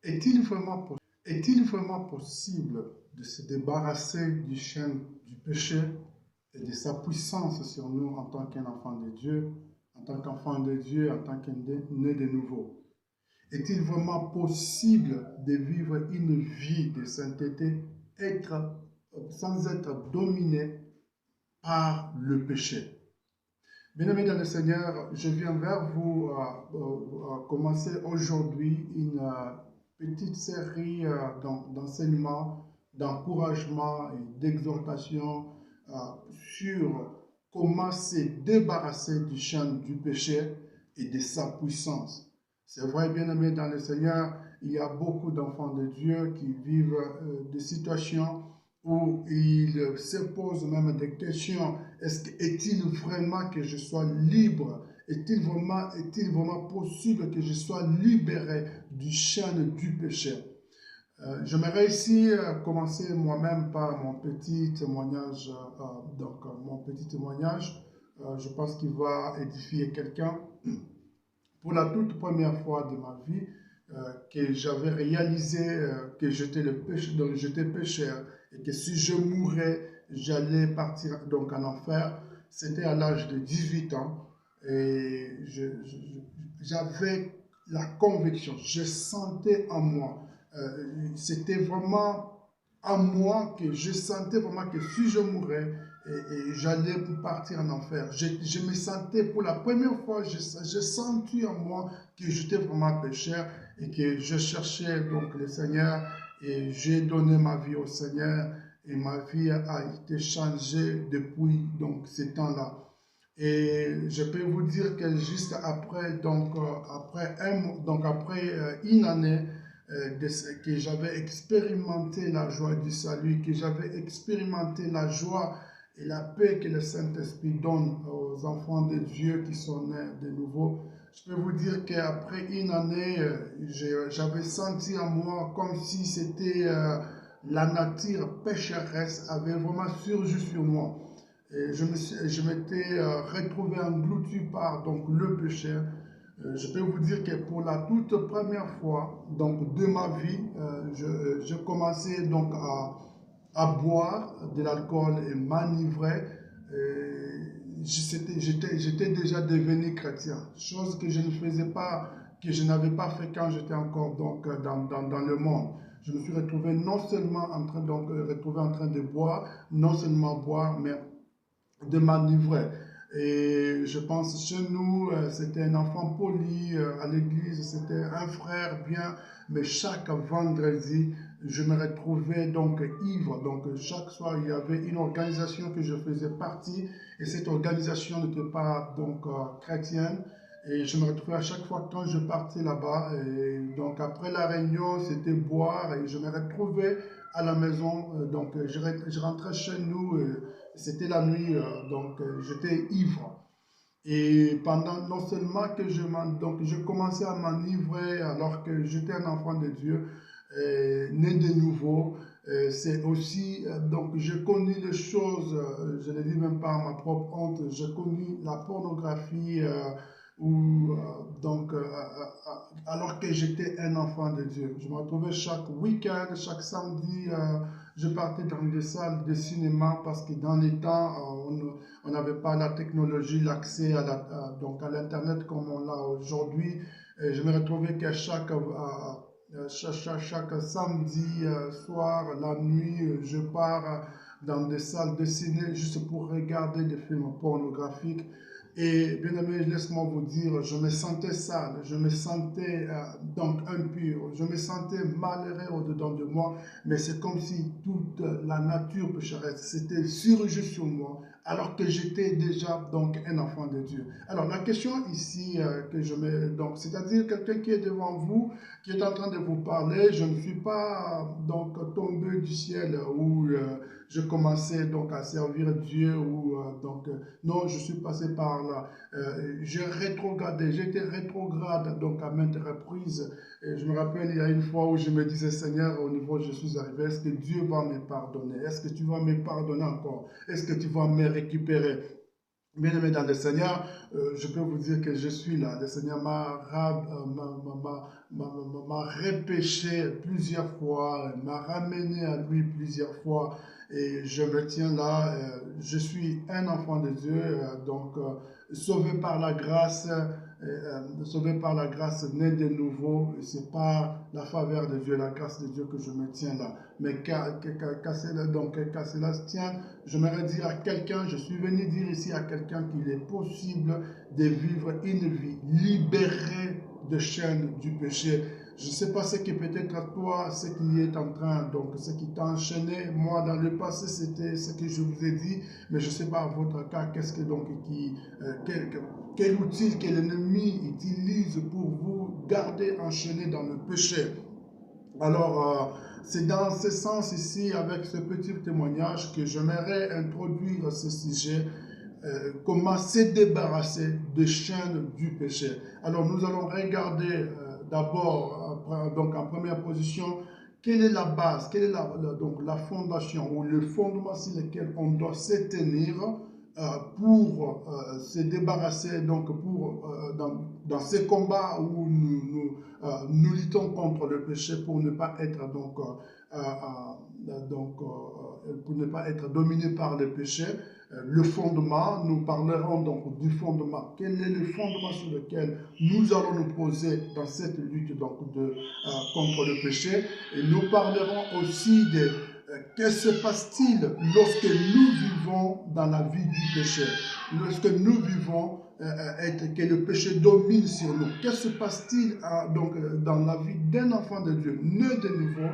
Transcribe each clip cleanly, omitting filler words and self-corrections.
Est-il vraiment possible de se débarrasser du chêne du péché et de sa puissance sur nous en tant qu'enfant de Dieu, en tant qu'enfant de Dieu, en tant qu'né de nouveau? Est-il vraiment possible de vivre une vie de sainteté sans être dominé par le péché? Bien-aimés dans le Seigneur, je viens vers vous commencer aujourd'hui une petite série d'enseignements, d'encouragement et d'exhortation sur comment se débarrasser du chêne du péché et de sa puissance. C'est vrai, bien-aimés dans le Seigneur, il y a beaucoup d'enfants de Dieu qui vivent des situations où ils se posent même des questions. Est-il vraiment que je sois libre? Est-il vraiment possible que je sois libéré du chêne du péché? J'aimerais ici commencer moi-même par mon petit témoignage. Mon petit témoignage, je pense qu'il va édifier quelqu'un. Pour la toute première fois de ma vie, que j'avais réalisé que j'étais pécheur et que si je mourais, j'allais partir donc en enfer. C'était à l'âge de 18 ans et j'avais la conviction, je sentais en moi, c'était vraiment en moi que je sentais vraiment que si je mourais, j'allais partir en enfer. Je me sentais pour la première fois, j'ai senti en moi que j'étais vraiment pécheur et que je cherchais donc le Seigneur et j'ai donné ma vie au Seigneur et ma vie a été changée depuis donc ces temps-là. Et je peux vous dire que juste après, après une année, que j'avais expérimenté la joie du salut, que j'avais expérimenté la joie et la paix que le Saint-Esprit donne aux enfants de Dieu qui sont nés de nouveau. Je peux vous dire qu'après une année, j'avais senti en moi comme si c'était la nature pécheresse avait vraiment surgi sur moi. Et je m'étais retrouvé englouti par donc, le péché. Je peux vous dire que pour la toute première fois donc, de ma vie, je commençais donc à boire de l'alcool et m'enivrer. J'étais déjà devenu chrétien, chose que je ne faisais pas, que je n'avais pas fait quand j'étais encore donc, dans le monde. Je me suis retrouvé non seulement retrouvé en train de boire, non seulement boire, mais de m'enivrer. Et je pense chez nous, c'était un enfant poli, à l'église, c'était un frère bien, mais chaque vendredi, je me retrouvais donc ivre. Donc chaque soir, il y avait une organisation que je faisais partie, et cette organisation n'était pas donc chrétienne. Et je me retrouvais à chaque fois quand je partais là-bas. Et donc après la réunion, c'était boire, et je me retrouvais à la maison. Donc je rentrais chez nous. C'était la nuit, j'étais ivre. Et pendant, non seulement que je commençais à m'enivrer alors que j'étais un enfant de Dieu, né de nouveau, c'est aussi, donc j'ai connu des choses, je ne le dis même pas à ma propre honte, j'ai connu la pornographie, alors que j'étais un enfant de Dieu. Je me retrouvais chaque week-end, chaque samedi, je partais dans des salles de cinéma parce que dans les temps, on n'avait pas la technologie, l'accès à l'Internet comme on l'a aujourd'hui. Et je me retrouvais qu'à chaque samedi soir, la nuit, je pars dans des salles de ciné juste pour regarder des films pornographiques. Et bien aimé, laisse-moi vous dire, je me sentais sale, je me sentais donc impur, je me sentais malheureux au-dedans de moi, mais c'est comme si toute la nature pécheresse s'était surgée sur moi, alors que j'étais déjà donc un enfant de Dieu. Alors la question ici que je mets, donc, c'est-à-dire quelqu'un qui est devant vous, qui est en train de vous parler, je ne suis pas donc tombé du ciel où je commençais donc à servir Dieu ou non, je suis passé par là. J'ai rétrogradé, j'étais rétrograde donc à maintes reprises. Et je me rappelle, il y a une fois où je me disais, Seigneur, au niveau où je suis arrivé, est-ce que Dieu va me pardonner? Est-ce que tu vas me pardonner encore? Est-ce que tu vas me récupérer? Bien-aimé dans le Seigneur, je peux vous dire que je suis là. Le Seigneur m'a repêché plusieurs fois, m'a ramené à lui plusieurs fois et je me tiens là. Je suis un enfant de Dieu, sauvé par la grâce, sauvé par la grâce, né de nouveau. C'est par la faveur de Dieu, la grâce de Dieu que je me tiens là. Mais qu'à cela se tient, j'aimerais dire à quelqu'un, je suis venu dire ici à quelqu'un qu'il est possible de vivre une vie libérée de chaînes du péché. Je ne sais pas ce qui peut-être à toi, ce qui est en train, donc ce qui t'a enchaîné. Moi, dans le passé, c'était ce que je vous ai dit, mais je ne sais pas à votre cas, qu'est-ce que donc quel outil que l'ennemi utilise pour vous garder enchaîné dans le péché. Alors, c'est dans ce sens ici, avec ce petit témoignage, que j'aimerais introduire ce sujet, comment se débarrasser des chaînes du péché. Alors, nous allons regarder d'abord, donc en première position, quelle est la base, quelle est donc la fondation ou le fondement sur lequel on doit se tenir pour se débarrasser, donc dans ces combats où nous luttons contre le péché pour ne pas être pour ne pas être dominé par le péché. Le fondement, nous parlerons donc du fondement. Quel est le fondement sur lequel nous allons nous poser dans cette lutte contre le péché? Et nous parlerons aussi de que se passe-t-il lorsque nous vivons dans la vie du péché? Lorsque nous vivons que le péché domine sur nous. Que se passe-t-il dans la vie d'un enfant de Dieu, né de nouveau?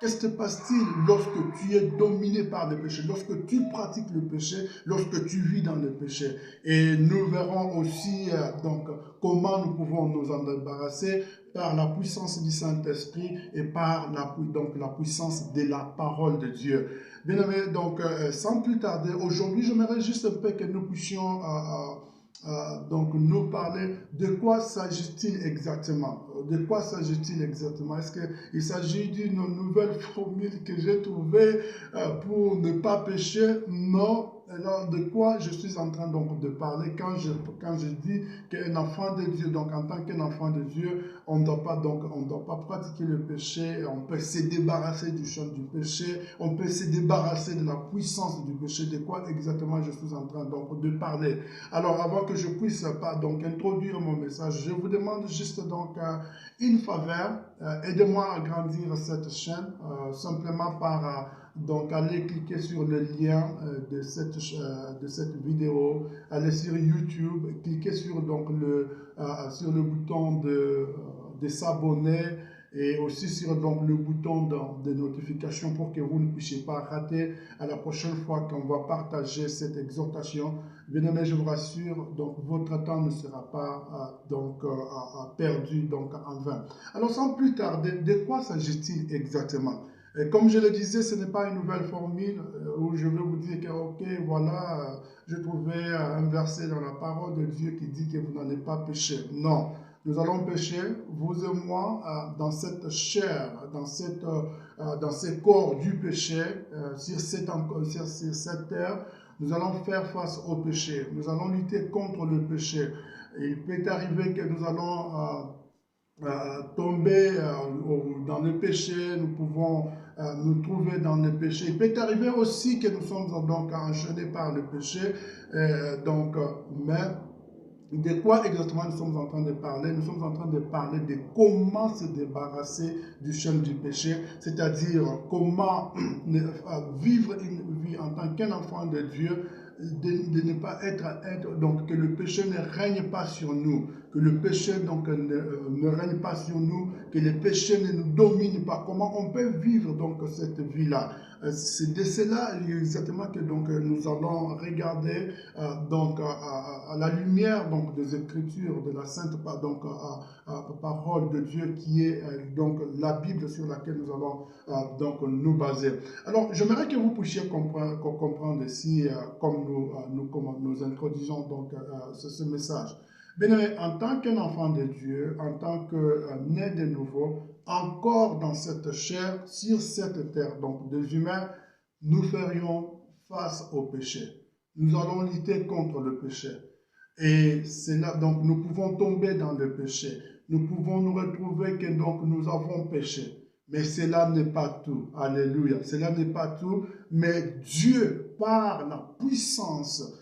Qu'est-ce qui se passe-t-il lorsque tu es dominé par le péché, lorsque tu pratiques le péché, lorsque tu vis dans le péché? Et nous verrons aussi comment nous pouvons nous en débarrasser par la puissance du Saint-Esprit et par la puissance de la parole de Dieu. Bien aimé, sans plus tarder, aujourd'hui, j'aimerais juste un peu que nous puissions nous parler de quoi s'agit-il exactement. De quoi s'agit-il exactement? Est-ce qu'il s'agit d'une nouvelle formule que j'ai trouvée pour ne pas pécher? Non. Alors, de quoi je suis en train donc de parler quand je dis qu'un enfant de Dieu, donc en tant qu'un enfant de Dieu, on ne doit pas pratiquer le péché, on peut se débarrasser du champ du péché, on peut se débarrasser de la puissance du péché. De quoi exactement je suis en train donc de parler? Alors, avant que je puisse pas introduire mon message, je vous demande juste une faveur. Aidez-moi à grandir cette chaîne simplement par aller cliquer sur le lien de cette vidéo, aller sur YouTube, cliquer sur sur le bouton de s'abonner et aussi sur le bouton de notification pour que vous ne puissiez pas rater à la prochaine fois qu'on va partager cette exhortation. Bien aimé, je vous rassure, donc votre temps ne sera pas perdu en vain. Alors sans plus tarder, de quoi s'agit-il exactement? Et comme je le disais, ce n'est pas une nouvelle formule où je vais vous dire que, ok, voilà, je trouvais un verset dans la parole de Dieu qui dit que vous n'allez pas pécher. Non, nous allons pécher, vous et moi, dans cette chair, dans ce corps du péché, sur cette terre. Nous allons faire face au péché. Nous allons lutter contre le péché. Il peut arriver que nous allons tomber dans le péché, nous pouvons nous trouver dans le péché. Il peut arriver aussi que nous sommes enchaînés par le péché, mais de quoi exactement nous sommes en train de parler? Nous sommes en train de parler de comment se débarrasser du chaîne du péché, c'est-à-dire comment vivre une vie en tant qu'un enfant de Dieu, de ne pas donc que le péché ne règne pas sur nous, que le péché ne règne pas sur nous, que le péché ne nous domine pas. Comment on peut vivre cette vie-là? C'est de cela exactement que nous allons regarder à la lumière des Écritures, de la sainte parole de Dieu qui est la Bible sur laquelle nous allons nous baser. Alors, j'aimerais que vous puissiez comprendre ici, comme nous introduisons ce message. Bien, en tant qu'un enfant de Dieu, en tant que né de nouveau, encore dans cette chair, sur cette terre, donc des humains, nous ferions face au péché. nous allons lutter contre le péché. Et c'est là, donc, nous pouvons tomber dans le péché. Nous pouvons nous retrouver que donc nous avons péché. Mais cela n'est pas tout. Alléluia. Cela n'est pas tout. Mais Dieu, par la puissance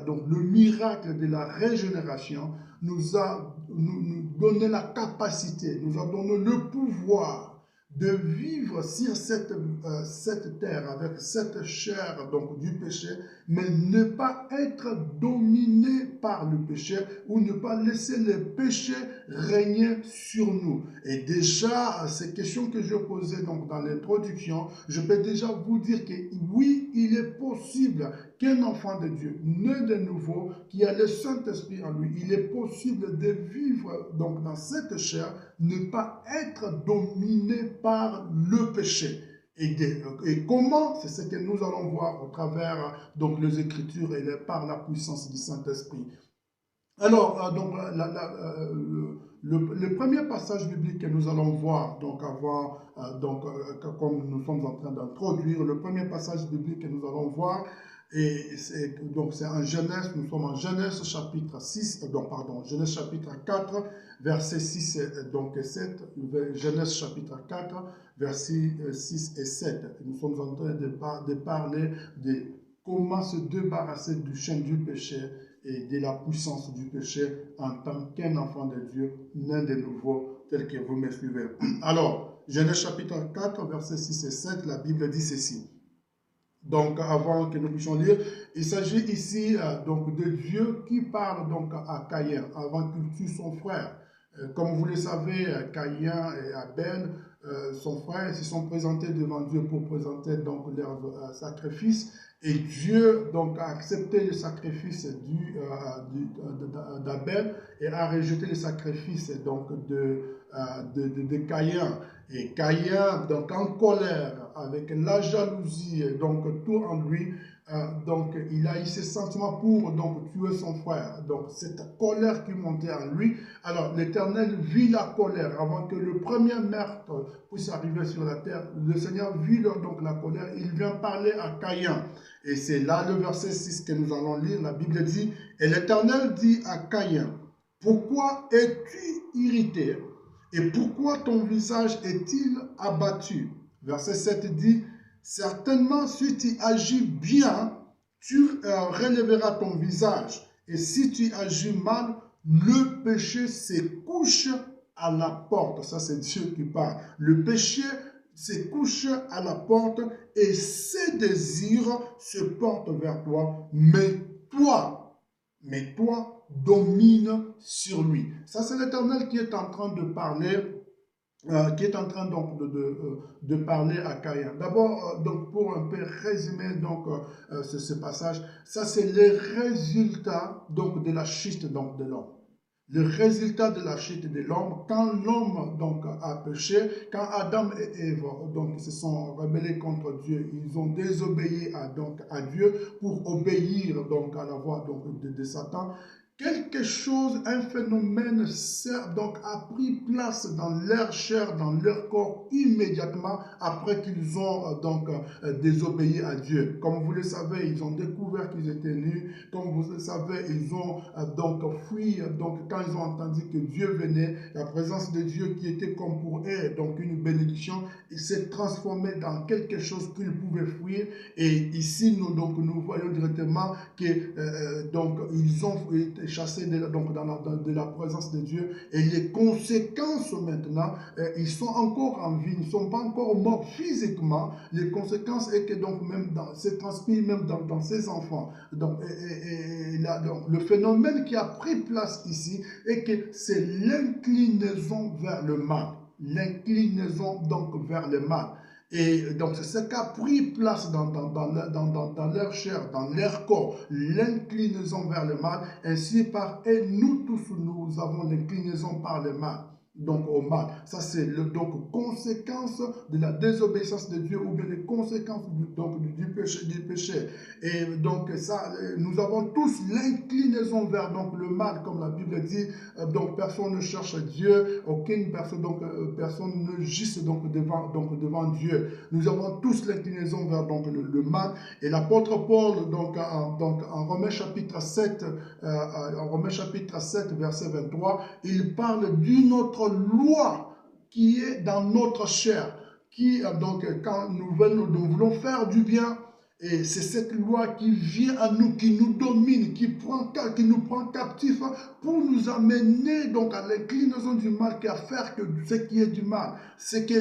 donc le miracle de la régénération, nous a nous donné la capacité, nous a donné le pouvoir de vivre sur cette terre avec cette chair donc, du péché, mais ne pas être dominé par le péché ou ne pas laisser le péché régner sur nous. Et déjà, ces questions que je posais donc, dans l'introduction, je peux déjà vous dire que oui, il est possible qu'un enfant de Dieu, né de nouveau, qui a le Saint-Esprit en lui, il est possible de vivre donc, dans cette chair, ne pas être dominé par le péché. Et comment? C'est ce que nous allons voir au travers donc, les Écritures et par la puissance du Saint-Esprit. Alors, donc, le premier passage biblique que nous allons voir, donc avant, comme nous sommes en train d'introduire, le premier passage biblique que nous allons voir, donc c'est en Genèse, nous sommes en Genèse chapitre 6, Genèse chapitre 4, versets 6 et 7, Genèse chapitre 4, versets 6 et 7. Nous sommes en train de parler de comment se débarrasser du chaîne du péché et de la puissance du péché en tant qu'un enfant de Dieu, né de nouveau, tel que vous me suivez. Alors, Genèse chapitre 4, versets 6 et 7, la Bible dit ceci. Donc, avant que nous puissions lire, il s'agit ici donc de Dieu qui parle donc à Caïn avant qu'il tue son frère. Comme vous le savez, Caïn et Abel, son frère, se sont présentés devant Dieu pour présenter donc leur sacrifice. Et Dieu donc a accepté le sacrifice d'Abel et a rejeté le sacrifice donc de Caïn. Et Caïn, donc en colère, avec la jalousie, donc tout en lui, donc il a eu ce sentiment pour donc tuer son frère. Donc cette colère qui montait en lui. Alors l'Éternel vit la colère avant que le premier meurtre puisse arriver sur la terre. Le Seigneur vit donc la colère. Il vient parler à Caïn. Et c'est là le verset 6 que nous allons lire. La Bible dit, et l'Éternel dit à Caïn, pourquoi es-tu irrité et pourquoi ton visage est-il abattu? Verset 7 dit, certainement si tu agis bien, tu relèveras ton visage. Et si tu agis mal, le péché se couche à la porte. Ça c'est Dieu qui parle. Le péché se couche à la porte et ses désirs se portent vers toi, mais toi, domine sur lui. Ça, c'est l'Éternel qui est en train de parler, de parler à Caïn. D'abord, donc pour un peu résumer donc ce passage, ça c'est le résultat donc de la chute donc de l'homme. Le résultat de la chute de l'homme, quand l'homme donc a péché, quand Adam et Ève donc se sont rebellés contre Dieu, ils ont désobéi à Dieu pour obéir donc à la voix donc de Satan. Quelque chose, un phénomène donc a pris place dans leur chair, dans leur corps immédiatement après qu'ils ont désobéi à Dieu. Comme vous le savez, ils ont découvert qu'ils étaient nus. Comme vous le savez, ils ont donc fui. Donc quand ils ont entendu que Dieu venait, la présence de Dieu qui était comme pour eux, donc une bénédiction, il s'est transformé dans quelque chose qu'ils pouvaient fuir. Et ici, nous voyons directement que donc ils ont été chassés de la présence de Dieu. Et les conséquences maintenant, ils sont encore en vie, ils ne sont pas encore morts physiquement. Les conséquences est que donc même c'est transmis même dans ces enfants. Donc, donc le phénomène qui a pris place ici est que c'est l'inclinaison vers le mal. L'inclinaison donc vers le mal. Et donc, c'est ce qui a pris place dans leur chair, dans leur corps, l'inclinaison vers le mal. Ainsi, et nous tous, nous avons l'inclinaison par le mal. donc au mal. Ça, c'est donc conséquence de la désobéissance de Dieu ou bien les conséquences du péché. Et donc, ça, nous avons tous l'inclinaison vers donc, le mal, comme la Bible dit. Donc, personne ne cherche Dieu, aucune personne, personne ne gisse donc, devant Dieu. Nous avons tous l'inclinaison vers donc, le mal. Et l'apôtre Paul, en Romains chapitre 7, verset 23, il parle d'une autre loi qui est dans notre chair, qui, quand nous voulons faire du bien, et c'est cette loi qui vient à nous, qui nous domine, qui nous prend captifs pour nous amener donc à l'inclinaison du mal, qui à faire que ce qui est du mal. C'est que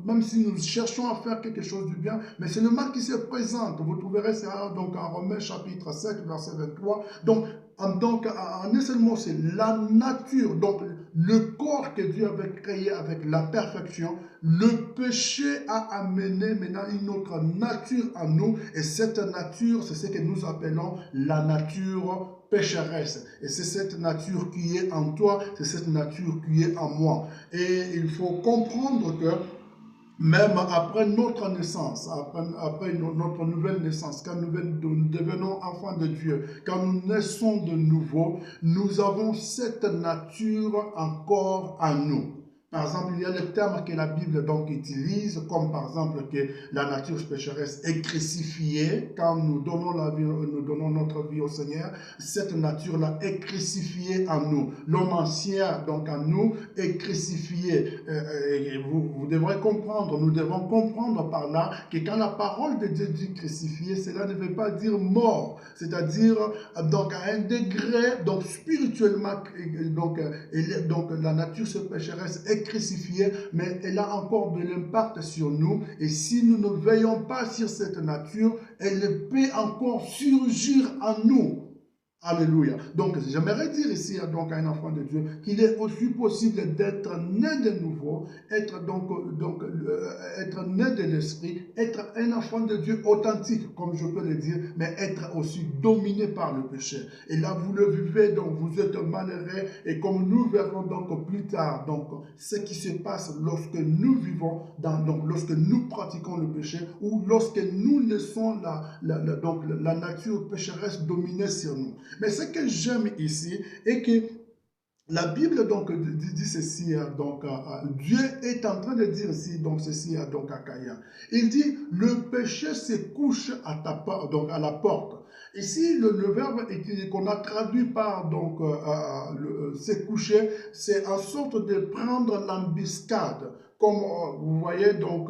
même si nous cherchons à faire quelque chose du bien, mais c'est le mal qui se présente. Vous trouverez ça donc en Romains chapitre 7, verset 23. Donc, en un seul mot, c'est la nature, donc le corps que Dieu avait créé avec la perfection. Le péché a amené maintenant une autre nature à nous, et cette nature, c'est ce que nous appelons la nature pécheresse. Et c'est cette nature qui est en toi, c'est cette nature qui est en moi. Et il faut comprendre que même après notre naissance, après notre nouvelle naissance, quand nous devenons enfants de Dieu, quand nous naissons de nouveau, nous avons cette nature encore en nous. Par exemple, il y a des termes que la Bible donc utilise, comme par exemple que la nature pécheresse est crucifiée. Quand nous donnons notre vie au Seigneur, cette nature-là est crucifiée en nous. L'homme ancien, donc en nous, est crucifié. Vous devrez comprendre, nous devons comprendre par là que quand la parole de Dieu dit crucifié, cela ne veut pas dire mort. C'est-à-dire, donc à un degré, donc spirituellement, donc la nature pécheresse est crucifiée, mais elle a encore de l'impact sur nous. Et si nous ne veillons pas sur cette nature, elle peut encore surgir en nous. Alléluia. Donc, j'aimerais dire ici donc, à un enfant de Dieu qu'il est aussi possible d'être né de nouveau, être né de l'esprit, être un enfant de Dieu authentique, comme je peux le dire, mais être aussi dominé par le péché. Et là, vous le vivez, donc vous êtes malheureux, et comme nous verrons donc plus tard, donc ce qui se passe lorsque nous vivons, lorsque nous pratiquons le péché, ou lorsque nous laissons la nature pécheresse dominer sur nous. Mais ce que j'aime ici est que la Bible donc dit ceci, Dieu est en train de dire ici donc ceci donc à Caïn. Il dit le péché se couche à la porte. Ici le verbe qu'on a traduit par se coucher, c'est en sorte de prendre l'embuscade. Comme vous voyez donc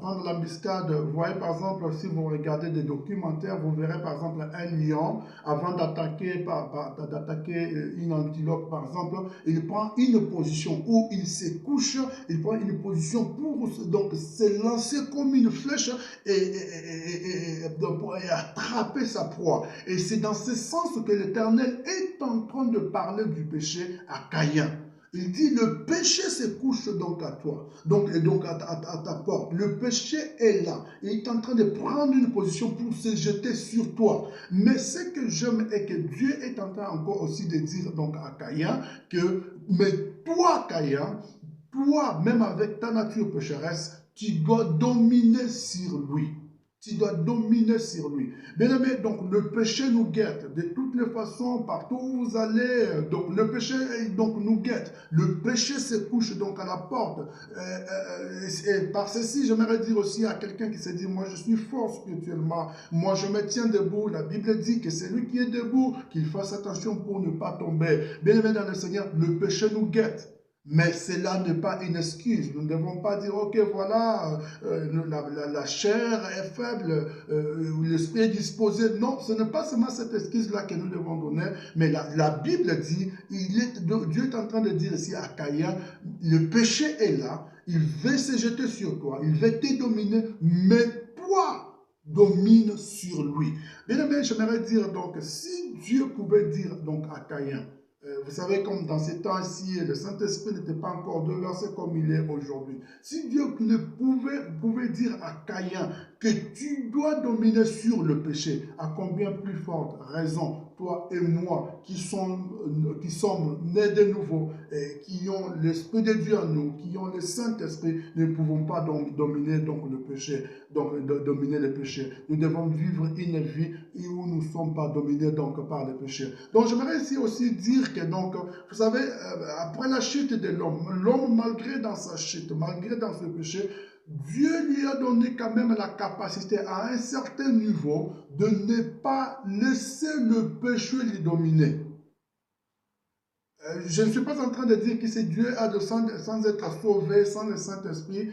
prendre l'embuscade, vous voyez par exemple si vous regardez des documentaires, vous verrez par exemple un lion avant d'attaquer une antilope par exemple, il prend une position où il se couche, il prend une position pour donc se lancer comme une flèche et attraper sa proie. Et c'est dans ce sens que l'Éternel est en train de parler du péché à Caïn. Il dit, le péché se couche donc à toi, à ta porte. Le péché est là. Il est en train de prendre une position pour se jeter sur toi. Mais ce que j'aime est que Dieu est en train encore aussi de dire donc à Caïn que, mais toi Caïn, toi même avec ta nature pécheresse, tu dois dominer sur lui. Tu dois dominer sur lui. Bien aimé, donc le péché nous guette. De toutes les façons, partout où vous allez, donc le péché nous guette. Le péché se couche donc à la porte. Et par ceci, j'aimerais dire aussi à quelqu'un qui se dit, moi je suis fort spirituellement, moi je me tiens debout. La Bible dit que c'est lui qui est debout, qu'il fasse attention pour ne pas tomber. Bien aimé dans le Seigneur, le péché nous guette. Mais cela n'est pas une excuse. Nous ne devons pas dire, ok, voilà, la chair est faible, l'esprit est disposé. Non, ce n'est pas seulement cette excuse-là que nous devons donner, mais la Bible dit, Dieu est en train de dire ici à Caïn, le péché est là, il veut se jeter sur toi, il veut te dominer, mais toi, domine sur lui. Bien aimé, j'aimerais dire donc, si Dieu pouvait dire donc à Caïn, vous savez, comme dans ces temps-ci, le Saint-Esprit n'était pas encore déversé comme il est aujourd'hui. Si Dieu ne pouvait dire à Caïn que tu dois dominer sur le péché, à combien plus forte raison toi et moi, qui sommes nés de nouveau, et qui ont l'Esprit de Dieu en nous, qui ont le Saint-Esprit, nous ne pouvons pas donc dominer donc, le péché, donc dominer le péché. Nous devons vivre une vie où nous ne sommes pas dominés donc, par le péché. Donc j'aimerais ici aussi dire que, donc, vous savez, après la chute de l'homme, malgré dans sa chute, malgré dans ce péché, Dieu lui a donné quand même la capacité à un certain niveau de ne pas laisser le péché lui dominer. Je ne suis pas en train de dire que c'est Dieu a de sans être sauvé, sans le Saint-Esprit,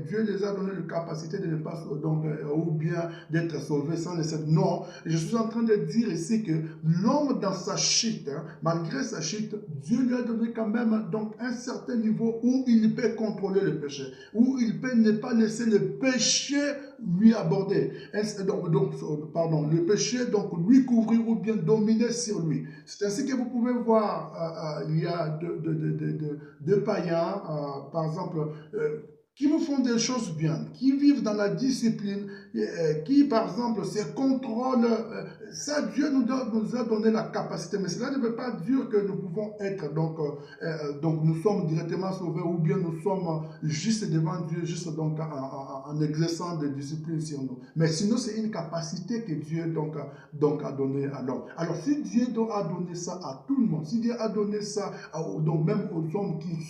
Dieu les a donné la capacité de ne pas, donc, ou bien d'être sauvé sans le Saint-Esprit. Non, je suis en train de dire ici que l'homme dans sa chute, malgré sa chute, Dieu lui a donné quand même donc, un certain niveau où il peut contrôler le péché, où il peut ne pas laisser le péché lui aborder. Pardon, le péché donc lui couvrir ou bien dominer sur lui. C'est ainsi que vous pouvez voir, il y a deux païens, par exemple, qui vous font des choses bien, qui vivent dans la discipline, qui, par exemple, se contrôlent. Ça, Dieu nous a donné la capacité, mais cela ne veut pas dire que nous pouvons être, donc nous sommes directement sauvés, ou bien nous sommes juste devant Dieu, juste donc en exerçant des disciplines sur nous. Mais sinon, c'est une capacité que Dieu donc a donné à l'homme. Alors, si Dieu a donné ça à tout le monde, si Dieu a donné ça donc même aux hommes qui ne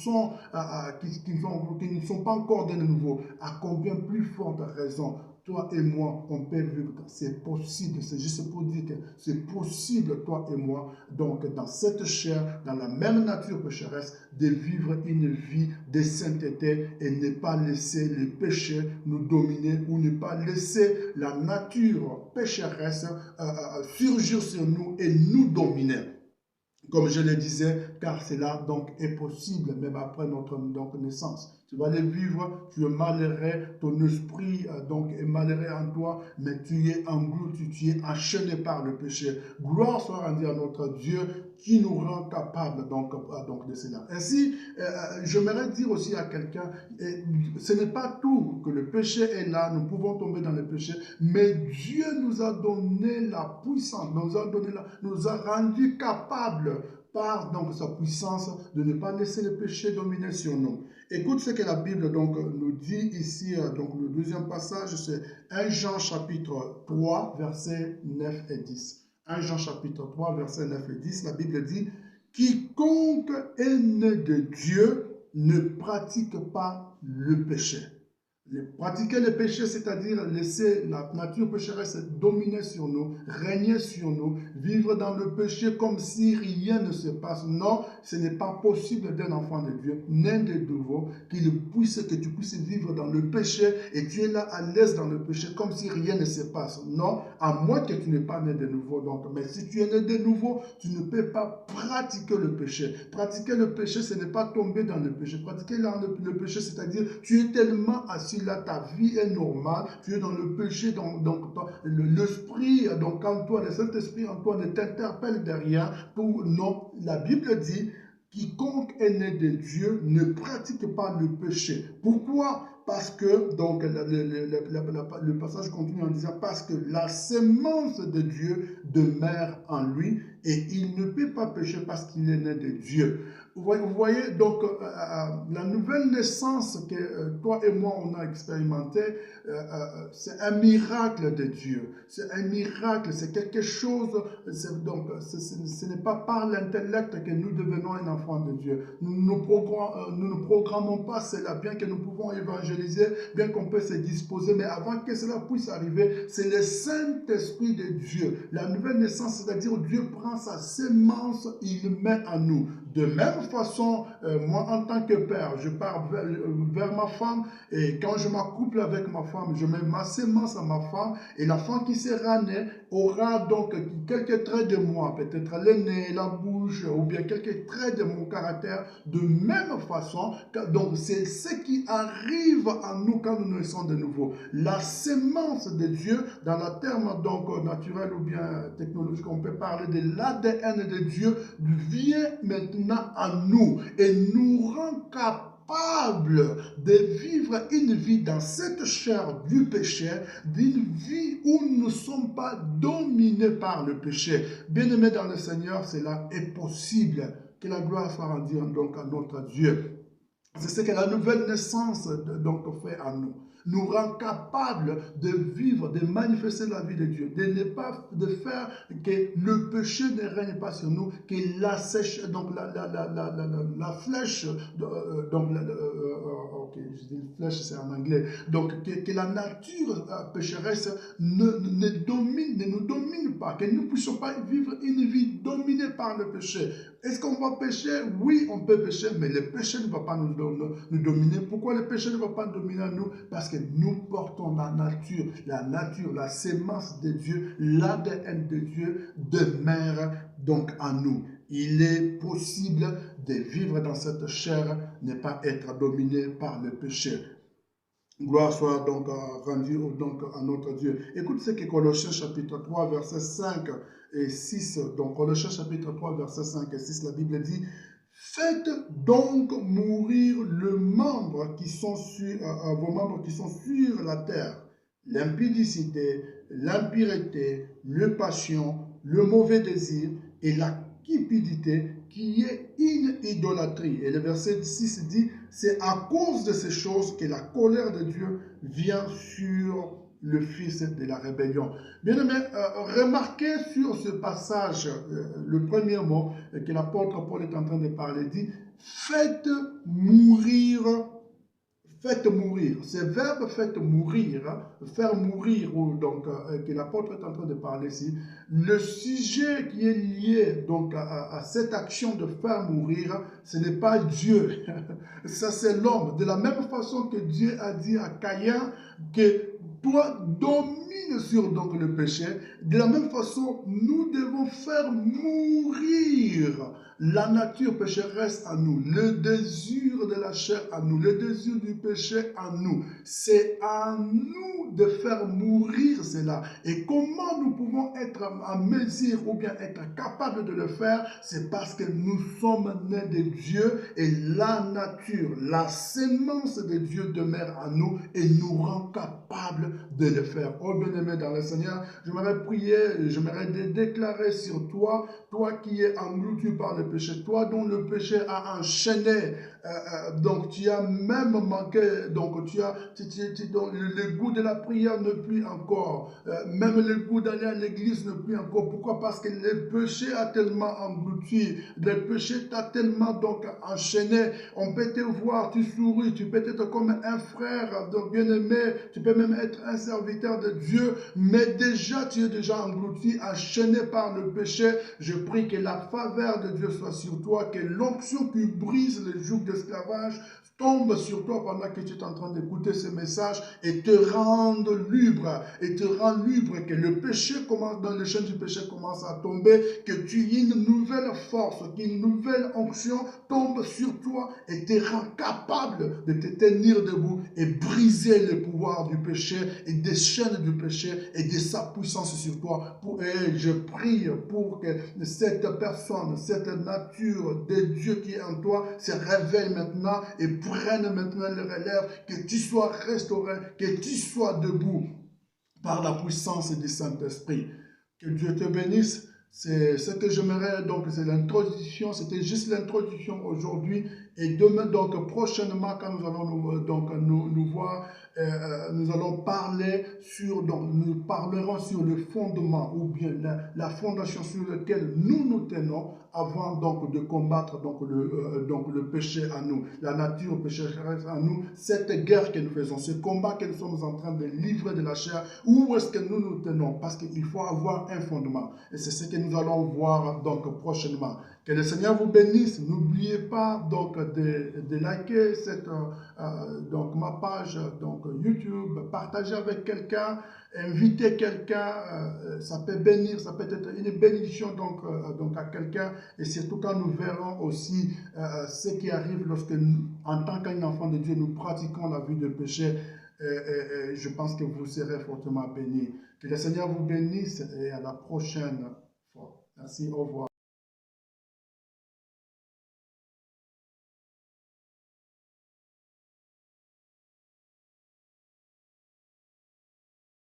sont pas encore de nouveau, à combien plus forte raison toi et moi, on peut vivre, c'est possible, c'est juste pour dire que c'est possible, toi et moi, donc dans cette chair, dans la même nature pécheresse, de vivre une vie de sainteté et ne pas laisser le péché nous dominer ou ne pas laisser la nature pécheresse surgir sur nous et nous dominer. Comme je le disais, car cela donc est possible même après notre naissance. Tu vas le vivre, tu es malheureux, ton esprit donc est malheureux en toi, mais tu es englouti, tu es enchaîné par le péché. Gloire soit rendue à notre Dieu qui nous rend capable donc de cela. Ainsi, j'aimerais dire aussi à quelqu'un, ce n'est pas tout que le péché est là, nous pouvons tomber dans le péché, mais Dieu nous a donné la puissance, nous a rendu capables par donc sa puissance de ne pas laisser le péché dominer sur nous. Écoute ce que la Bible donc nous dit ici, donc le deuxième passage, c'est 1 Jean chapitre 3, versets 9 et 10. 1 Jean chapitre 3, versets 9 et 10, la Bible dit « Quiconque est né de Dieu ne pratique pas le péché. » Pratiquer le péché, c'est-à-dire laisser la nature pécheresse dominer sur nous, régner sur nous, vivre dans le péché comme si rien ne se passe. Non, ce n'est pas possible d'un enfant de Dieu, né de nouveau, que tu puisses vivre dans le péché et tu es là à l'aise dans le péché comme si rien ne se passe. Non, à moins que tu n'es pas né de nouveau. Donc, mais si tu es né de nouveau, tu ne peux pas pratiquer le péché. Pratiquer le péché, ce n'est pas tomber dans le péché. Pratiquer le péché, c'est-à-dire tu es tellement assis là, ta vie est normale, tu es dans le péché, donc l'esprit, donc en toi, le Saint-Esprit en toi ne t'interpelle de rien. Non, la Bible dit, quiconque est né de Dieu ne pratique pas le péché. Pourquoi? Parce que, donc, le passage continue en disant, parce que la sémence de Dieu demeure en lui et il ne peut pas pécher parce qu'il est né de Dieu. Vous voyez, donc, la nouvelle naissance que toi et moi, on a expérimenté, c'est un miracle de Dieu. C'est un miracle, c'est quelque chose, donc, ce n'est pas par l'intellect que nous devenons un enfant de Dieu. Nous ne programmons pas cela, bien que nous pouvons évangéliser, bien qu'on peut se disposer, mais avant que cela puisse arriver, c'est le Saint-Esprit de Dieu. La nouvelle naissance, c'est-à-dire Dieu prend sa sémence, il le met en nous. De même façon, moi en tant que père, je pars vers ma femme et quand je m'accouple avec ma femme, je mets ma sémence à ma femme et la femme qui sera née aura donc quelques traits de moi, peut-être le nez, la bouche ou bien quelques traits de mon caractère. De même façon, donc c'est ce qui arrive à nous quand nous naissons de nouveau. La sémence de Dieu, dans le terme donc naturel ou bien technologique, on peut parler de l'ADN de Dieu, vient maintenant à nous et nous rend capable de vivre une vie dans cette chair du péché, d'une vie où nous ne sommes pas dominés par le péché. Bien-aimés dans le Seigneur, cela est possible. Que la gloire soit rendue donc à notre Dieu. C'est ce que la nouvelle naissance donc fait à nous. Nous rend capables de vivre, de manifester la vie de Dieu, de ne pas de faire que le péché ne règne pas sur nous, que la sèche, donc la flèche, donc ok, je dis flèche, c'est en anglais, donc que la nature pécheresse ne nous domine pas, que nous ne puissions pas vivre une vie dominée par le péché. Est-ce qu'on va pécher? Oui, on peut pécher, mais le péché ne va pas nous dominer. Pourquoi le péché ne va pas nous dominer à nous? Parce que nous portons la nature, la sémence de Dieu, l'ADN de Dieu demeure donc en nous. Il est possible de vivre dans cette chair, ne pas être dominé par le péché. Gloire soit donc rendue donc à notre Dieu. Écoute ce que Colossiens chapitre 3, versets 5 et 6. Donc Colossiens chapitre 3, versets 5 et 6, la Bible dit: faites donc mourir vos membres qui sont sur la terre, l'impudicité, l'impureté, le passion, le mauvais désir et la cupidité, qui est une idolâtrie. Et le verset 6 dit: c'est à cause de ces choses que la colère de Dieu vient sur le fils de la rébellion. Bien-aimé, remarquez sur ce passage, le premier mot que l'apôtre Paul est en train de parler, dit: faites mourir. Faites mourir. Ce verbe faites mourir, faire mourir, ou donc que l'apôtre est en train de parler ici, le sujet qui est lié donc à cette action de faire mourir, ce n'est pas Dieu, ça c'est l'homme. De la même façon que Dieu a dit à Caïn que toi domine sur donc le péché, de la même façon nous devons faire mourir la nature pécheresse en nous, le désir de la chair en nous, le désir du péché en nous. C'est à nous de faire mourir cela. Et comment nous pouvons être en mesure ou bien être capables de le faire? C'est parce que nous sommes nés de Dieu et la nature, la sémence de Dieu demeure en nous et nous rend capables de le faire. Oh bien-aimé dans le Seigneur, j'aimerais prier, j'aimerais déclarer sur toi, toi qui es englouti par le péché, toi dont le péché a enchaîné, donc tu as même manqué, donc donc, le goût de la prière ne plus encore, même le goût d'aller à l'église ne plus encore. Pourquoi? Parce que le péché a tellement englouti, le péché t'a tellement donc enchaîné. On peut te voir, tu souris, tu peux être comme un frère, donc bien aimé, tu peux même être un serviteur de Dieu, mais déjà tu es déjà englouti, enchaîné par le péché. Je prie que la faveur de Dieu soit sur toi, que l'onction qui brise le joug d'esclavage tombe sur toi pendant que tu es en train d'écouter ce message et te rende libre, que le péché commence, dans le chaîne du péché commence à tomber, que tu aies une nouvelle force, qu'une nouvelle onction tombe sur toi et te rend capable de te tenir debout et briser le pouvoir du péché et des chaînes du péché et de sa puissance sur toi. Et je prie pour que cette personne, cette nature de Dieu qui est en toi se réveille maintenant et prenne maintenant le relève, que tu sois restauré, que tu sois debout par la puissance du Saint-Esprit. Que Dieu te bénisse. C'est ce que j'aimerais, donc c'est l'introduction, c'était juste l'introduction aujourd'hui. Et demain, donc prochainement, quand nous allons nous voir, nous allons parler sur, donc nous parlerons sur le fondement ou bien la fondation sur laquelle nous tenons avant donc de combattre donc le péché en nous, la nature pécheresse en nous, cette guerre que nous faisons, ce combat que nous sommes en train de livrer de la chair. Où est-ce que nous tenons? Parce qu'il faut avoir un fondement. Et c'est ce que nous allons voir donc prochainement. Que le Seigneur vous bénisse. N'oubliez pas donc de liker donc ma page donc YouTube, partager avec quelqu'un, inviter quelqu'un, ça peut bénir, ça peut être une bénédiction donc à quelqu'un. Et surtout quand nous verrons aussi ce qui arrive lorsque nous, en tant qu'enfant de Dieu, nous pratiquons la vie de péché. Je pense que vous serez fortement bénis. Que le Seigneur vous bénisse et à la prochaine fois. Merci, au revoir.